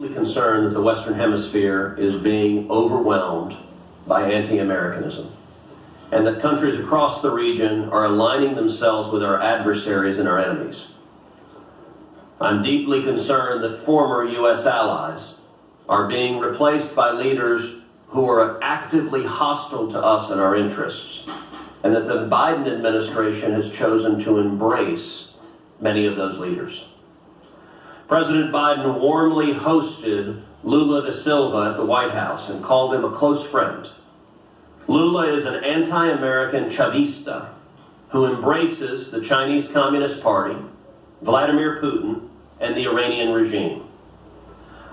Concerned that the Western Hemisphere is being overwhelmed by anti-Americanism, and that countries across the region are aligning themselves with our adversaries and our enemies. I'm deeply concerned that former U.S. allies are being replaced by leaders who are actively hostile to us and our interests, and that the Biden administration has chosen to embrace many of those leaders. President Biden warmly hosted Lula da Silva at the White House and called him a close friend. Lula is an anti-American Chavista who embraces the Chinese Communist Party, Vladimir Putin, and the Iranian regime.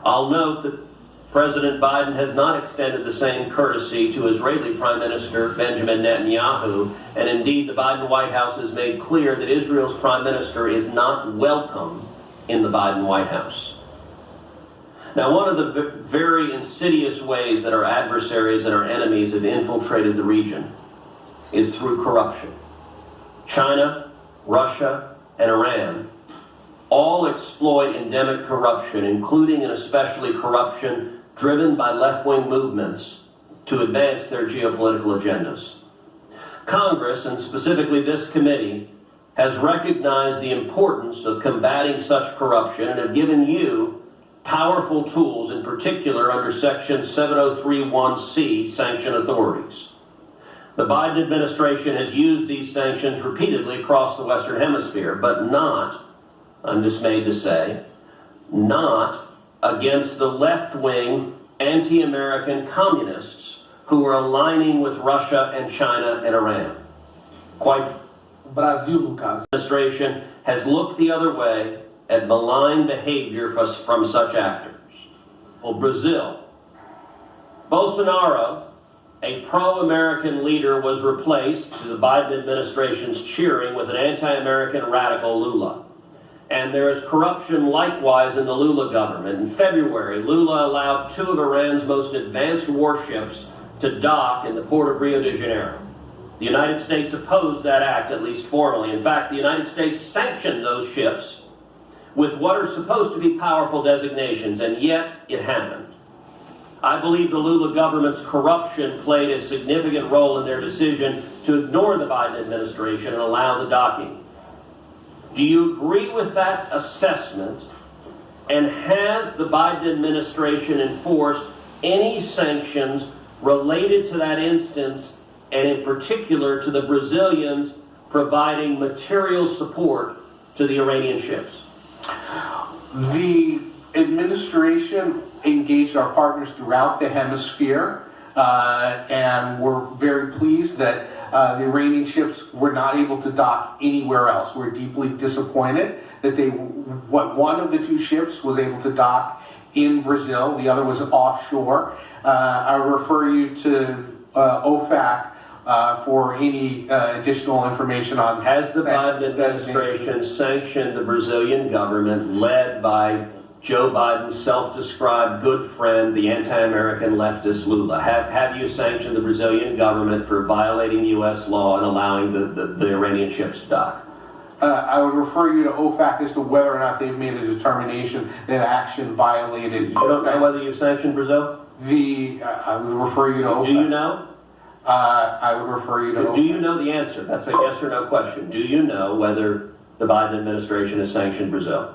I'll note that President Biden has not extended the same courtesy to Israeli Prime Minister Benjamin Netanyahu, and indeed the Biden White House has made clear that Israel's Prime Minister is not welcome in the Biden White House. Now, one of the very insidious ways that our adversaries and our enemies have infiltrated the region is through corruption. China, Russia, and Iran all exploit endemic corruption, including and especially corruption driven by left-wing movements to advance their geopolitical agendas. Congress, and specifically this committee, has recognized the importance of combating such corruption and have given you powerful tools, in particular under Section 7031C, sanction authorities. The Biden administration has used these sanctions repeatedly across the Western Hemisphere, but not, I'm dismayed to say, not against the left-wing anti-American communists who are aligning with Russia and China and Iran. Brasil, no caso. The administration has looked the other way at malign behavior from such actors. Well, Brazil. Bolsonaro, a pro-American leader, was replaced, to the Biden administration's cheering, with an anti-American radical Lula. And there is corruption likewise in the Lula government. In February, Lula allowed two of Iran's most advanced warships to dock in the port of Rio de Janeiro. The United States opposed that act, at least formally. In fact, the United States sanctioned those ships with what are supposed to be powerful designations, and yet it happened. I believe the Lula government's corruption played a significant role in their decision to ignore the Biden administration and allow the docking. Do you agree with that assessment? And has the Biden administration enforced any sanctions related to that instance, and in particular to the Brazilians providing material support to the Iranian ships? The administration engaged our partners throughout the hemisphere, and we're very pleased that the Iranian ships were not able to dock anywhere else. We're deeply disappointed that one of the two ships was able to dock in Brazil, the other was offshore. I refer you to OFAC for any additional information on. Has the Biden administration sanctioned the Brazilian government led by Joe Biden's self-described good friend, the anti-American leftist Lula? Have you sanctioned the Brazilian government for violating U.S. law and allowing the Iranian ships to dock? I would refer you to OFAC as to whether or not they've made a determination that action violated. You don't know whether you've sanctioned Brazil? I would refer you to OFAC. Do you know? I would refer you to OFAC. Do you know the answer? That's a yes or no question. Do you know whether the Biden administration has sanctioned Brazil?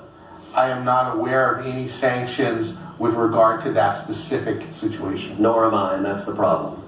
I am not aware of any sanctions with regard to that specific situation. Nor am I, and that's the problem.